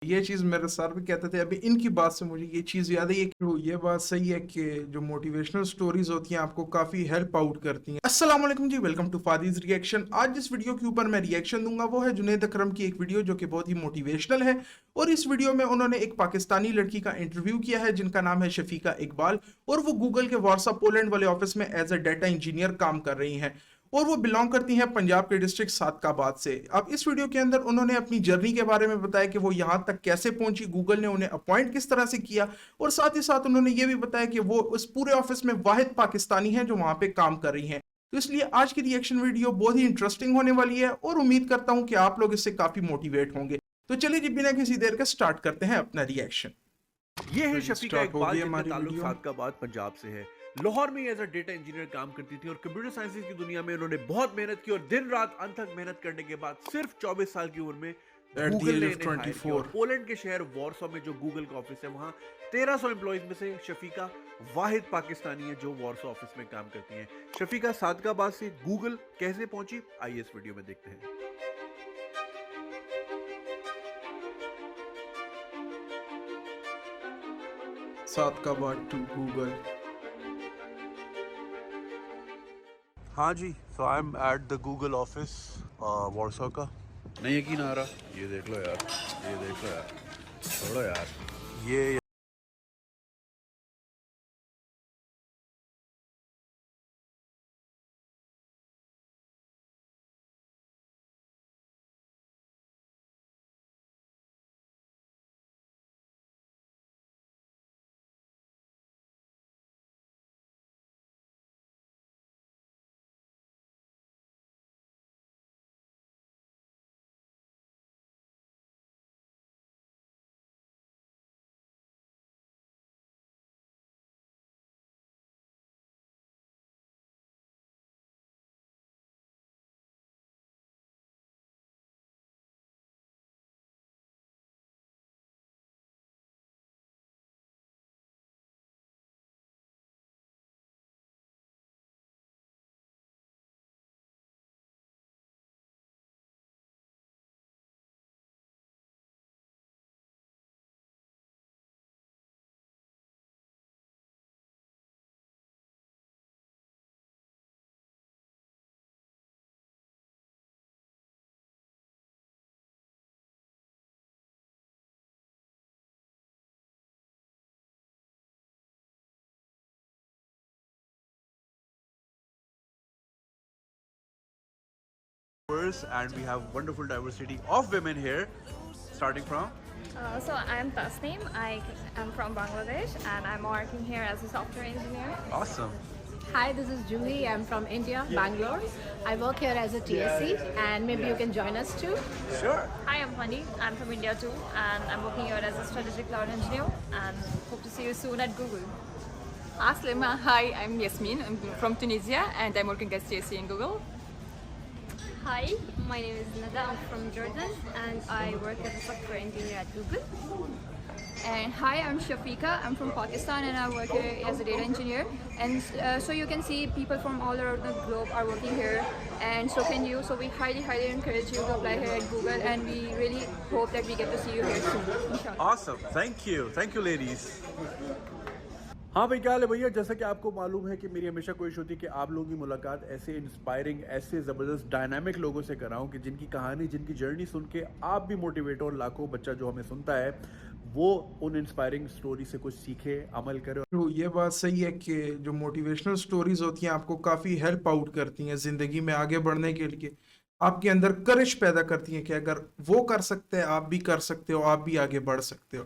ये चीज मेरे सर भी कहते थे। अभी इनकी बात से मुझे ये चीज याद है, ये बात सही है कि जो मोटिवेशनल स्टोरीज होती हैं आपको काफी हेल्प आउट करती हैं। अस्सलाम वालेकुम जी, वेलकम टू फादीज रिएक्शन। आज जिस वीडियो के ऊपर मैं रिएक्शन दूंगा वो है जुनैद अकरम की एक वीडियो जो कि बहुत ही मोटिवेशनल है। और इस वीडियो में उन्होंने एक पाकिस्तानी लड़की का इंटरव्यू किया है जिनका नाम है शफीका इकबाल, और वो गूगल के वारसा पोलैंड वाले ऑफिस में एज ए डाटा इंजीनियर काम कर रही हैं। और वो बिलोंग करती हैं पंजाब के डिस्ट्रिक्ट सादकाबाद से। अब इस वीडियो के अंदर उन्होंने अपनी जर्नी के बारे में बताया कि वो यहाँ तक कैसे पहुंची, गूगल ने उन्हें अपॉइंट किस तरह से किया, और साथ ही साथ उन्होंने ये भी बताया कि वो उस पूरे ऑफिस में वाहिद पाकिस्तानी हैं जो वहां पे काम कर रही हैं। तो इसलिए आज की रिएक्शन वीडियो बहुत ही इंटरेस्टिंग होने वाली है और उम्मीद करता हूं कि आप लोग इससे काफी मोटिवेट होंगे। तो चलिए जी, बिना किसी देर के स्टार्ट करते हैं अपना रिएक्शन। ये है तो जी शफीका स्टार्ट हो इकबाल गई जिनका हमारी ताल्लुक वीडियो। सादकाबाद पंजाब से है। लाहौर में एज अ डेटा इंजीनियर काम करती थी और कंप्यूटर साइंसेज की दुनिया में उन्होंने बहुत मेहनत की और दिन रात अनथक मेहनत करने के बाद सिर्फ 24 साल की उम्र में एट द गूगल एज ने ऑफ इन्हें हायर किया। 24। और पोलैंड के शहर वॉर्सो में जो गूगल का ऑफिस है वहां 1300 एम्प्लॉइज में से शफीका वाहिद पाकिस्तानी है जो वॉर्सो ऑफिस में काम करती हैं। शफीका सादकाबाद से गूगल कैसे पहुंची, आइए इस वीडियो में देखते हैं। Sadiqabad to Google. हाँ जी, so I am at the Google office Warsaw का। नहीं यकीन आ रहा, ये देख लो यार, ये देख लो यार, छोड़ो यार ये। And we have wonderful diversity of women here, starting from. So I'm Tasneem. I am from Bangladesh and I'm working here as a software engineer. Awesome. Hi, this is Julie. I'm from India, Bangalore. I work here as a TSC and maybe you can join us too. Sure. Hi, I'm Honey. I'm from India too and I'm working here as a strategic cloud engineer and hope to see you soon at Google. Aslema, hi, I'm Yasmin. I'm from Tunisia and I'm working as TSC in Google. Hi, my name is Nada. I'm from Jordan and I work as a software engineer at Google. And hi, I'm Shafika. I'm from Pakistan and I work here as a data engineer. And so you can see people from all around the globe are working here, and so can you. So we highly, highly encourage you to apply here at Google, and we really hope that we get to see you here soon. Inshallah. Awesome. Thank you ladies. हाँ भाई, क्या हाल है भैया। जैसा कि आपको मालूम है कि मेरी हमेशा कोशिश होती है कि आप लोगों की मुलाकात ऐसे इंस्पायरिंग, ऐसे ज़बरदस्त डायनामिक लोगों से कराऊं कि जिनकी कहानी, जिनकी जर्नी सुन के आप भी मोटिवेट हो और लाखों बच्चा जो हमें सुनता है वो उन इंस्पायरिंग स्टोरी से कुछ सीखे, अमल करे। तो ये बात सही है कि जो मोटिवेशनल स्टोरीज होती हैं आपको काफ़ी हेल्प आउट करती हैं ज़िंदगी में आगे बढ़ने के लिए। आपके अंदर करेज पैदा करती हैं कि अगर वो कर सकते हैं आप भी कर सकते हो, आप भी आगे बढ़ सकते हो।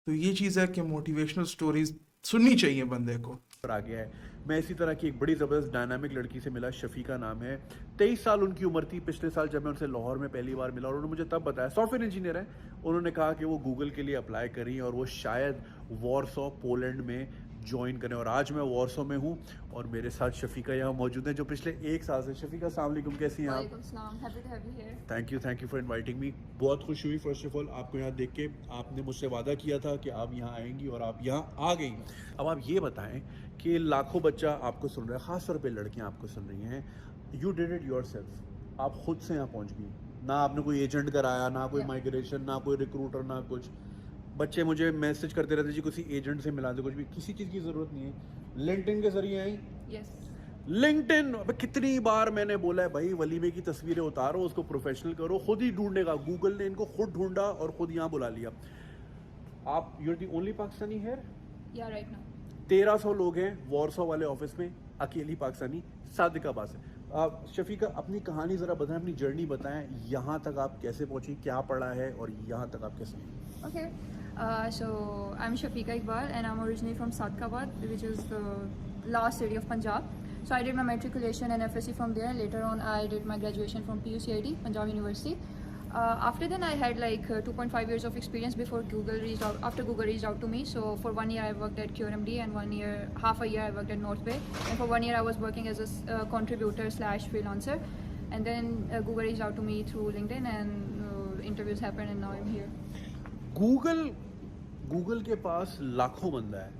तो ये चीज़ है कि मोटिवेशनल स्टोरीज सुननी चाहिए बंदे को। आ गया है। मैं इसी तरह की एक बड़ी ज़बरदस्त डायनामिक लड़की से मिला, शफीका नाम है। 23 साल उनकी उम्र थी। पिछले साल जब मैं उनसे लाहौर में पहली बार मिला और उन्होंने मुझे तब बताया, सॉफ्टवेयर इंजीनियर है, उन्होंने कहा कि वो गूगल के लिए अप्लाई करी और वो शायद वॉर्सो पोलैंड में ज्वाइन करें। और आज मैं वॉर्सो में हूँ और मेरे साथ शफीका यहाँ मौजूद हैं जो पिछले 1 साल से। शफीका, अस्सलाम वालेकुम, कैसी हैं आप? Thank you for inviting me. बहुत खुश हुई फर्स्ट ऑफ ऑल आपको यहाँ देख के। आपने मुझसे वादा किया था कि आप यहाँ आएंगी और आप यहाँ आ गई। अब आप ये बताएं कि लाखों बच्चा आपको सुन रहा है, ख़ास तौर पे लड़कियाँ आपको सुन रही हैं। यू डिड इट योरसेल्फ, आप खुद से यहाँ पहुँच गई। ना आपने कोई एजेंट कराया, ना कोई माइग्रेशन, ना कोई रिक्रूटर, ना कुछ। बच्चे मुझे मैसेज करते रहते जी किसी एजेंट से मिला दे, कुछ भी, किसी चीज़ की ज़रूरत नहीं है। लिंक्डइन के जरिए आई। Yes. लिंक्डइन, अब कितनी बार मैंने बोला है भाई वलीमे की तस्वीरें उतारो, उसको प्रोफेशनल करो, खुद ही ढूंढने का। गूगल ने इनको खुद ढूंढा और खुद यहाँ बुला लिया। आप you're the only Pakistani here. Yeah, right now. 1300 लोग हैं वॉर्सो वाले ऑफिस में, अकेली पाकिस्तानी सादिका बास है। आप शफीका अपनी कहानी ज़रा बताएं, अपनी जर्नी बताएं, यहाँ तक आप कैसे पहुँची, क्या पढ़ा है और यहाँ तक आप कैसे आई? Okay. So I'm Shafika Iqbal and I'm originally from Sadkabad, which is the last city of Punjab. So I did my matriculation and FSC from there. Later on, I did my graduation from PUCID, Punjab University. After then, I had like 2.5 years of experience before Google reached out. After Google reached out to me, so for 1 year I worked at QRMD, and half a year I worked at North Bay, and for 1 year I was working as a contributor / freelancer. And then Google reached out to me through LinkedIn, and interviews happened, and now I'm here. Google के पास लाखों बंदा है,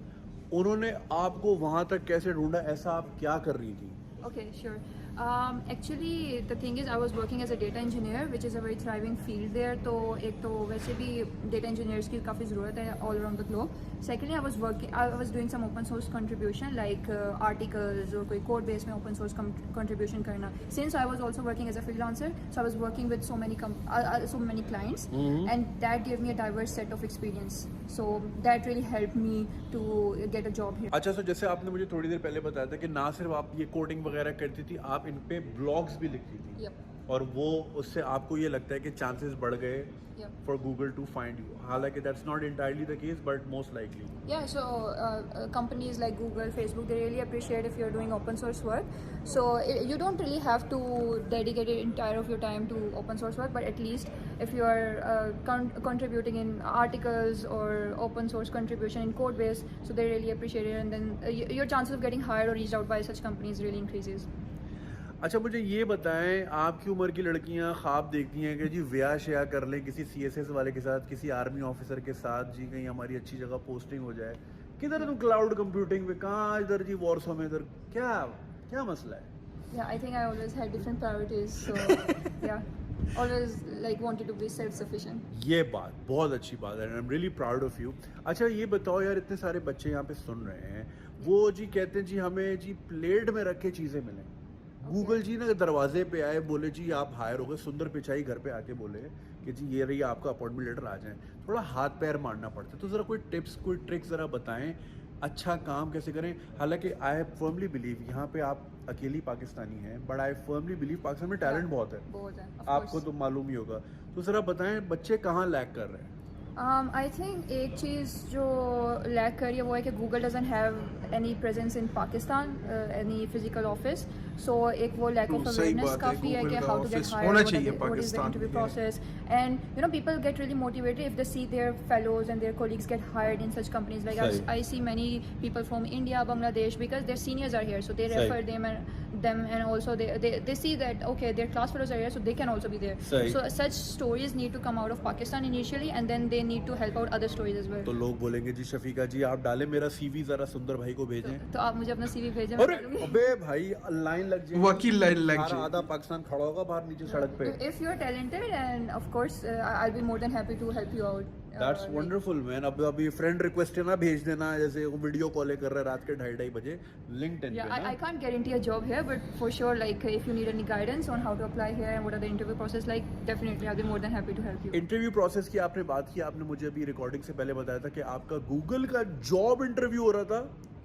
उन्होंने आपको वहां तक कैसे ढूंढा? ऐसा आप क्या कर रही थी? Okay, sure. Actually, the thing is, I was working as a data engineer, which is a very thriving field there. तो एक तो वैसे भी data engineers की काफ़ी ज़रूरत है all around the globe. Secondly, I was doing some open source contribution like articles or कोई code base में open source contribution करना. Since I was also working as a freelancer, so I was working with so many clients, and that gave me a diverse set of experience. So that really helped me to get a job here. अच्छा, तो जैसे आपने मुझे थोड़ी देर पहले बताया था कि ना सिर्फ आप ये कोडिंग वगैरह करती थी, आप इन पे ब्लॉग्स भी लिखती थी। Yep. और वो उससे आपको ये लगता है कि चांसेस बढ़ गए Yep. For Google to find you. हालांकि that's not entirely the case, but most likely. Yeah, so companies like Google, Facebook, they really appreciate if you're doing open source work. So you don't really have to dedicate the entire of your time to open source work, but at least if you are contributing in articles or open source contribution in code base, so they really appreciate it, and then your chances of getting hired or reached out by such companies really increases. अच्छा, मुझे ये बताएं, आपकी उम्र की लड़कियां ख्वाब देखती हैं कि जी ब्याह शया कर लें किसी CSS वाले के साथ, किसी आर्मी ऑफिसर के साथ, जी कहीं हमारी अच्छी जगह पोस्टिंग हो जाए। किधर तुम क्लाउड कंप्यूटिंग पे, कहाँ इधर जी वॉर्सो में, इधर क्या क्या मसला है? Yeah, I think I always had different priorities, so yeah, always like wanted to be self-sufficient. ये बात बहुत अच्छी बात है, I am really proud of you. अच्छा, ये बताओ यार, इतने सारे बच्चे यहाँ पे सुन रहे हैं, वो जी कहते हैं जी हमें जी प्लेट में रख के चीज़ें मिलें। गूगल जी ने दरवाजे पे आए, बोले जी आप हायर हो गए, सुंदर पिचाई घर पे आके बोले कि जी ये रही आपका अपॉइंटमेंट लेटर, आ जाएं, थोड़ा हाथ पैर मारना पड़ता है। तो ज़रा कोई टिप्स, कोई ट्रिक्स ज़रा बताएं, अच्छा काम कैसे करें? हालांकि आई फर्मली बिलीव, यहाँ पे आप अकेली पाकिस्तानी हैं, but I firmly believe Pakistan में टैलेंट बहुत है, बहुत है, of आपको course. तो मालूम ही होगा। तो ज़रा बताएं बच्चे कहाँ लैग कर रहे हैं? I think एक चीज़ जो लैक कर रही है वो है कि Google doesn't have any presence in Pakistan, any physical office. So एक वो lack of सही awareness बात है, काफ़ी है कि Google का how to get office hired, होना what चाहिए is the पाकिस्तान interview में। process, and you know people get really motivated if they see their fellows and their colleagues get hired in such companies. Like सही। I see many people from India, Bangladesh, because their seniors are here, so they सही। refer them and also they see that okay their class fellows are here, so they can also be there. सही। So such stories need to come out of Pakistan initially, and then they need to help out other stories as well. तो लोग बोलेंगे जी शफीका जी आप डालें मेरा CV ज़रा सुंदर भाई को भेजें। तो आप मुझे अपना CV भेजें, मैं अरे डालूंगी। अबे भाई लाइन लग जाएगी, वकील लाइन लग सारा जाएगी। आधा पाकिस्तान खड़ा होगा बाहर नीचे सड़क पे। If you're talented, and of course I'll be more than happy to help you out. That's wonderful man. अब अभी फ्रेंड रिक्वेस्ट है ना भेज देना, जैसे वो वीडियो कॉल कर रहे हैं रात के 2:30 बजे लिंक्डइन Yeah, पे I can't guarantee a job here, but for sure, like if you need any guidance on how to apply here and what are the interview process like, definitely I'll be more than happy to help you. Interview process की आपने बात की, आपने मुझे अभी recording से पहले बताया था कि आपका गूगल का जॉब इंटरव्यू हो रहा था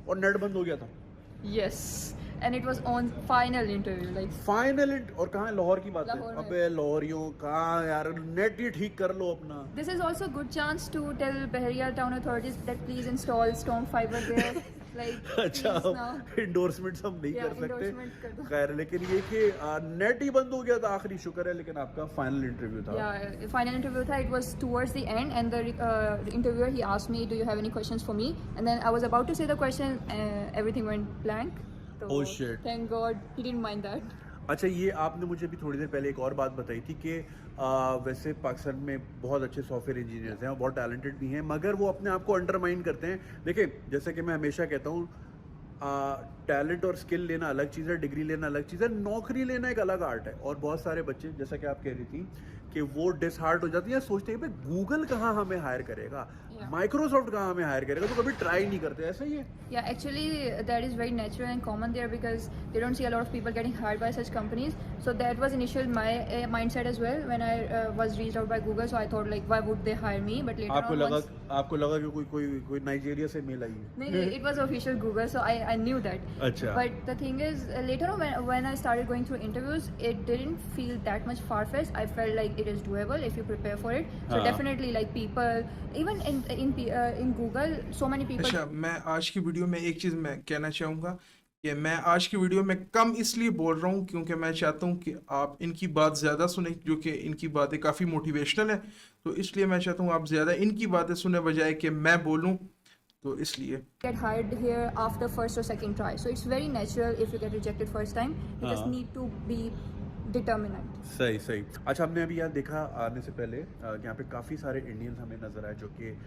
और नेट बंद हो गया था। Yes, and it was on final interview, like final और कहाँ है? लाहौर की बात है। लाहौर में। अबे लाहौरियों कहाँ यार, नेट ही ठीक कर लो अपना। this is also a good chance to tell Bahariya town authorities that please install storm fiber there. Like अच्छा, please now. इंडोर्समेंट हम नहीं Yeah, कर endorsement कर सकते दो। खैर, लेकिन ये कि नेट ही बंद हो गया था आखिरी, शुक्र है, लेकिन आपका फाइनल इंटरव्यू था। Yeah, final interview tha, it was towards the end, and the interviewer he asked me, do you have any questions for me? And then I was about to say the question, everything went blank. So, Oh, shit. Thank God he didn't mind that. अच्छा, ये आपने मुझे अभी थोड़ी देर पहले एक और बात बताई थी कि वैसे पाकिस्तान में बहुत अच्छे सॉफ्टवेयर इंजीनियर्स हैं और बहुत टैलेंटेड भी हैं, मगर वो अपने आप को अंडरमाइन करते हैं। देखिए, जैसे कि मैं हमेशा कहता हूँ, टैलेंट और स्किल लेना अलग चीज़ है, डिग्री लेना अलग चीज़ है, नौकरी लेना एक अलग आर्ट है। और बहुत सारे बच्चे, जैसा कि आप कह रही थी, कि वो डिसहार्ट हो जाती है, सोचते हैं भाई गूगल कहाँ हमें हायर करेगा, माइक्रोसॉफ्ट कहाँ हमें हायर करेगा, तो कभी ट्राई नहीं करते। ऐसा ही है? Yeah, actually, that is very natural and common there because they don't see a lot of people getting hired by such companies. So that was initial my mindset as well when I was reached out by Google. So I thought like, why would they hire me? But later आपको on, लगा once, आपको लगा कि कोई Nigeria से mail आई है? no, it was official Google, so I knew that. अच्छा। But the thing is, later on when I started going through interviews, it didn't feel that much far-fetched. I felt like it is doable if you prepare for it. So definitely, like people, even in Google, so many people. अच्छा, मैं आज की video में एक चीज़ मैं कहना चाहूँगा कि मैं आज की वीडियो में कम इसलिए बोल रहा हूँ क्योंकि मैं चाहता हूँ कि आप इनकी बात ज़्यादा सुने, जो कि इनकी बातें काफ़ी मोटिवेशनल है। तो इसलिए मैं चाहता हूँ आप ज़्यादा इनकी बातें सुने बजाय कि मैं बोलूँ, तो इसलिए Get hired here after first or second try. So it's very natural if you get rejected first time. You just need to be determined. सही सही। अच्छा, हमने अभी यहाँ देखा आने से पहले यहाँ पे काफ़ी सारे इंडियंस हमें नज़र आए जो कि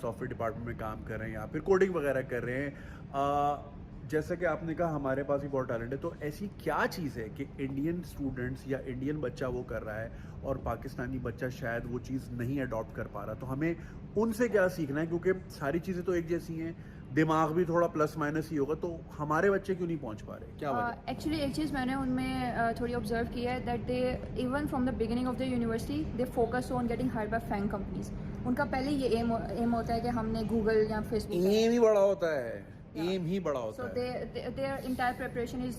सॉफ्टवेयर डिपार्टमेंट में काम कर रहे हैं या फिर कोडिंग वगैरह कर रहे हैं। जैसा कि आपने कहा हमारे पास भी बहुत टैलेंट है, तो ऐसी क्या चीज़ है कि इंडियन स्टूडेंट्स या इंडियन बच्चा वो कर रहा है और पाकिस्तानी बच्चा शायद वो चीज़ नहीं अडॉप्ट कर पा रहा? तो हमें उनसे क्या सीखना है, क्योंकि सारी चीज़ें तो एक जैसी हैं, दिमाग भी थोड़ा प्लस माइनस ही होगा, तो हमारे बच्चे क्यों नहीं पहुंच पा रहे? क्या वजह? Actually, एक चीज़ मैंने उनमें थोड़ी ऑब्जर्व की है that they even from the beginning of the university they focus on getting hired by FANG companies. उनका पहले ये एम होता है कि हमने गूगल या फेसबुक। एम ही बड़ा होता है, एम ही बड़ा होता So है। their entire preparation is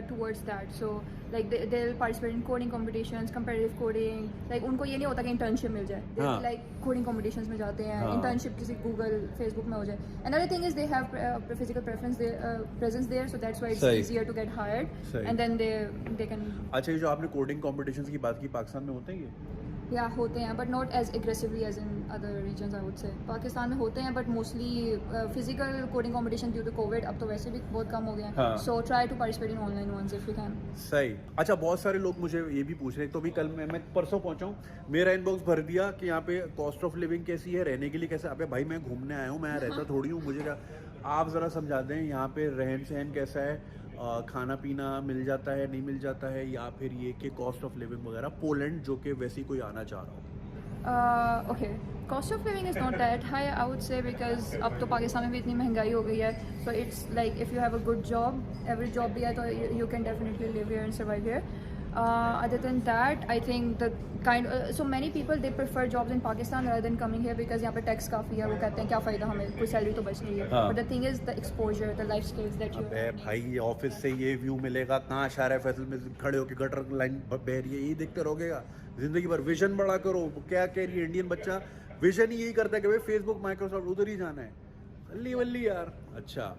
towards that. So like they'll participate in coding competitions, competitive coding. Like उनको ये नहीं होता कि internship मिल जाए। They like coding competitions में जाते हैं, internship किसी Google, Facebook में हो जाए. Another thing is they have physical presence there, so that's why it's easier to get hired. And then they can. अच्छा, ये जो आपने कोडिंग कॉम्पिटिशन्स की बात की, पाकिस्तान में होते हैं ये? या होते हैं, but not as aggressively as in other regions I would say. Pakistan में होते हैं but mostly physical coding competition due to COVID अब तो वैसे भी बहुत कम हो गए हैं। So try to participate in online ones if you can. सही। अच्छा, बहुत सारे लोग मुझे ये भी पूछ रहे हैं, तो अभी कल मैं परसों पहुंचा हूँ, मेरा इनबॉक्स भर दिया कि यहाँ पे कॉस्ट ऑफ लिविंग कैसी है, रहने के लिए कैसा। अबे भाई, मैं घूमने आया हूँ, मैं रहता थोड़ी हूँ, मुझे क्या। आप ज़रा समझा दें यहाँ पे रहन सहन कैसा है, खाना पीना मिल जाता है नहीं मिल जाता है, या फिर ये कि कॉस्ट ऑफ लिविंग वगैरह, पोलैंड जो कि वैसे ही कोई आना चाह रहा हो। Okay, cost of living is not that high, I would say, because अब तो पाकिस्तान में भी इतनी महंगाई हो गई है. So it's like if you have a good job, every job भी है तो you can definitely live here and survive here. Other than that, I think the so many people they prefer jobs in Pakistan rather than coming here because यहाँ पे tax काफ़ी है. वो कहते हैं क्या फ़ायदा, हमें कोई सैलरी तो बच रही है. But the thing is the exposure, the life skills that you. अबे भाई, ऑफिस से ये व्यू मिलेगा, कहाँ शारा फैसल में खड़े होकर गटर लाइन बह रही है, यही देखते रहोगेगा जिंदगी भर। विजन बड़ा करो। क्या कह रही है इंडियन बच्चा, विजन ही यही करता है कि भाई फेसबुक माइक्रोसॉफ्ट उधर ही जाना है। अल्ली वल्ली यार। अच्छा,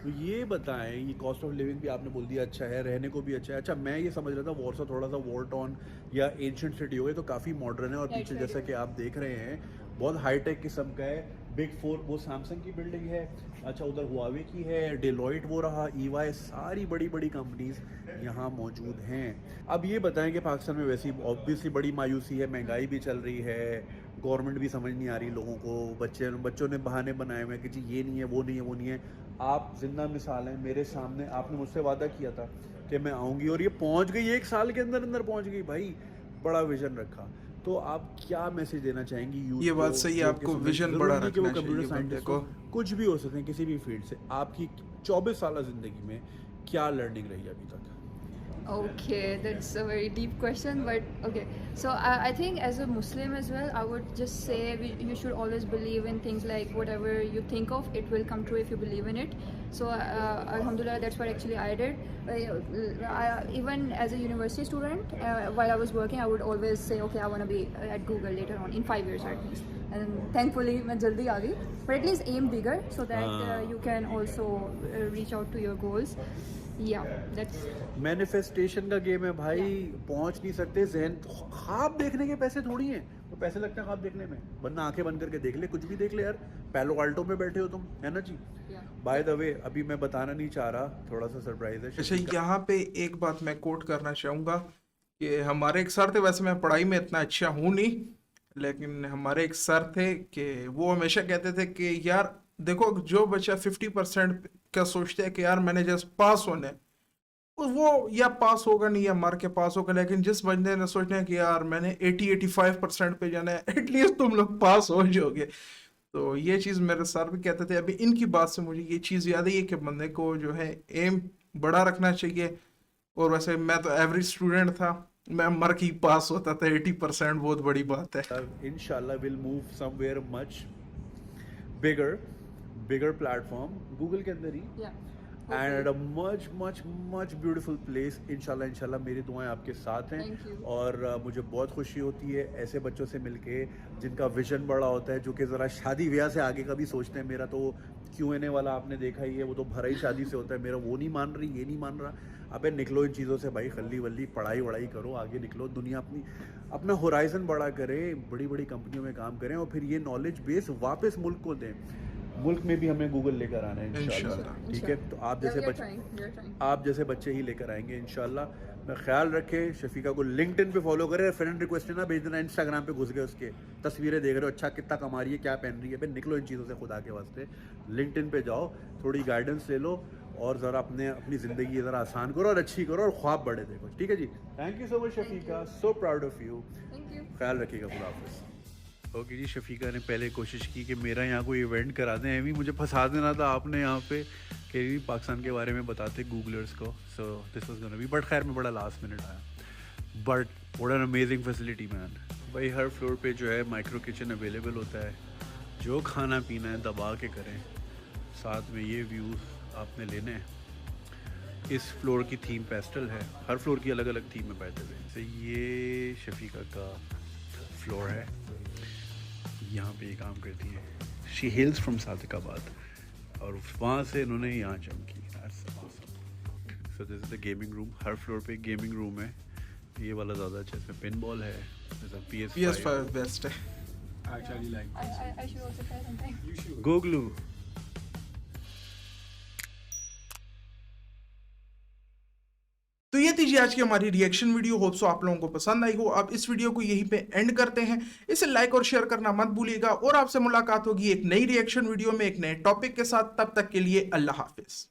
तो ये बताएं, ये कॉस्ट ऑफ लिविंग भी आपने बोल दिया अच्छा है, रहने को भी अच्छा है। अच्छा, मैं ये समझ रहा था वॉर्सा थोड़ा सा वॉर टाउन या एंशिएंट सिटी हो गई, तो काफ़ी मॉडर्न है, और पीछे जैसा कि आप देख रहे हैं बहुत हाईटेक किस्म का है। बिग फोर, वो सैमसंग की बिल्डिंग है। अच्छा, उधर हुआवे की है, डेलॉइट वो रहा, EY, सारी बड़ी बड़ी कंपनीज यहाँ मौजूद हैं। अब ये बताएं कि पाकिस्तान में वैसी ऑब्वियसली बड़ी मायूसी है, महंगाई भी चल रही है, गवर्नमेंट भी समझ नहीं आ रही लोगों को, बच्चों ने बहाने बनाए हुए हैं कि जी ये नहीं है, वो नहीं है, वो नहीं है। आप जिंदा मिसाल हैं मेरे सामने। आपने मुझसे वादा किया था कि मैं आऊँगी, और ये पहुँच गई, 1 साल के अंदर अंदर पहुँच गई भाई। बड़ा विजन रखा। तो आप क्या मैसेज देना चाहेंगी यूथ? ये बात सही है, आपको विजन बड़ा रखना चाहिए। कंप्यूटर साइंटिस्ट को कुछ भी हो सकते हैं किसी भी फील्ड से। आपकी 24 साल जिंदगी में क्या लर्निंग रही अभी तक? Okay, that's a very deep question, but okay. So I think as a Muslim as well, I would just say you should always believe in things like whatever you think of, it will come true if you believe in it. So alhamdulillah, that's what actually I did. Even as a university student, while I was working, I would always say, okay, I want to be at Google later on in 5 years at least. And thankfully, मैं जल्दी आ गई. But at least aim bigger so that you can also reach out to your goals. Yeah, that's. Manifestation का game है भाई, पहुंच नहीं सकते। ज़हन ख्वाब देखने के पैसे थोड़ी हैं, तो पैसे लगते हैं ख्वाब देखने में, वरना आंखें बंद करके देख ले, कुछ भी देख ले यार। पैलो आल्टो में बैठे हो तुम, है ना जी? बाय द वे, अभी मैं बताना नहीं चाह रहा, थोड़ा सा सरप्राइज है। अच्छा, यहाँ पे एक बात मैं कोट करना चाहूँगा कि हमारे एक सर थे, वैसे मैं पढ़ाई में इतना अच्छा हूँ नहीं, लेकिन हमारे एक सर थे कि वो हमेशा कहते थे कि यार देखो, जो बच्चा 50% का सोचता है कि यार मैंने जस्ट पास होना है, वो या पास होगा नहीं या मार के पास होगा। लेकिन जिस बंदे ने सोचना है कि यार मैंने 80-85% पे जाना है, एटलीस्ट तुम लोग पास हो जाओगे। तो ये चीज़ मेरे सर भी कहते थे। अभी इनकी बात से मुझे ये चीज़ याद आई है कि बंदे को जो है एम बड़ा रखना चाहिए। और वैसे मैं तो एवरेज स्टूडेंट था, मैं मर के ही पास होता था। 80% बहुत बड़ी बात है। Inshallah, we'll move somewhere much bigger platform, Google के अंदर ही, and at a much beautiful place. इंशाल्लाह मेरी दुआएं आपके साथ हैं। Thank you. और मुझे बहुत खुशी होती है ऐसे बच्चों से मिलके जिनका विजन बड़ा होता है, जो कि ज़रा शादी ब्याह से आगे का भी सोचते हैं। मेरा तो Q&A वाला आपने देखा ही है, वो तो भरा ही शादी से होता है। मेरा वो नहीं मान रही, ये नहीं मान रहा। अबे निकलो इन चीज़ों से भाई, खल्ली वल्ली पढ़ाई वढ़ाई करो, आगे निकलो, दुनिया अपना होराइजन बड़ा करें, बड़ी बड़ी कंपनियों में काम करें और फिर ये नॉलेज बेस वापस मुल्क को दें। मुल्क में भी हमें गूगल लेकर आना है इंशाल्लाह, ठीक है? तो आप जैसे बच्चे ही लेकर आएंगे इंशाल्लाह। मैं ख्याल रखें, शफीका को लिंक्डइन पे फॉलो करें, फ्रेंड रिक्वेस्ट ना भेज देना। इंस्टाग्राम पे घुस गए, उसके तस्वीरें देख रहे हो, अच्छा कितना कमा रही है, क्या पहन रही है, भाई निकलो इन चीज़ों से खुदा के वास्ते। लिंक्डइन पे जाओ, थोड़ी गाइडेंस ले लो और ज़रा अपनी ज़िंदगी ज़रा आसान करो और अच्छी करो और ख्वाब बड़े देखो, ठीक है जी? Thank you so much Shafiqa, so proud of you. ख्याल रखिएगा, खुदा हाफिज़। ओके जी, शफीका ने पहले कोशिश की कि मेरा यहाँ कोई इवेंट करा दें, एवी मुझे फंसा देना था आपने यहाँ पे कि पाकिस्तान के बारे में बताते गूगलर्स को। So this was gonna be, but खैर मैं बड़ा लास्ट मिनट आया। But what an amazing facility man. भाई हर फ्लोर पे जो है माइक्रो किचन अवेलेबल होता है, जो खाना पीना है दबा के करें, साथ में ये व्यूज़ आपने लेने हैं। इस फ्लोर की थीम पेस्टल है, हर फ्लोर की अलग अलग थीम है बैठे हुए। तो ये शफीका का फ्लोर है, यहाँ पे ये काम करती है। शी हेल्स फ्रॉम सादिकाबाद और वहाँ से इन्होंने यहाँ जम की। So this is the gaming room. Her floor पे गेमिंग रूम है। ये वाला ज़्यादा अच्छा है, इसमें पिन बॉल है, PS5 बेस्ट है। I should also try something. गोगलू। तो ये थी जी आज की हमारी रिएक्शन वीडियो। होप सो आप लोगों को पसंद आई हो। अब इस वीडियो को यहीं पे एंड करते हैं। इसे लाइक और शेयर करना मत भूलिएगा और आपसे मुलाकात होगी एक नई रिएक्शन वीडियो में एक नए टॉपिक के साथ। तब तक के लिए अल्लाह हाफिज।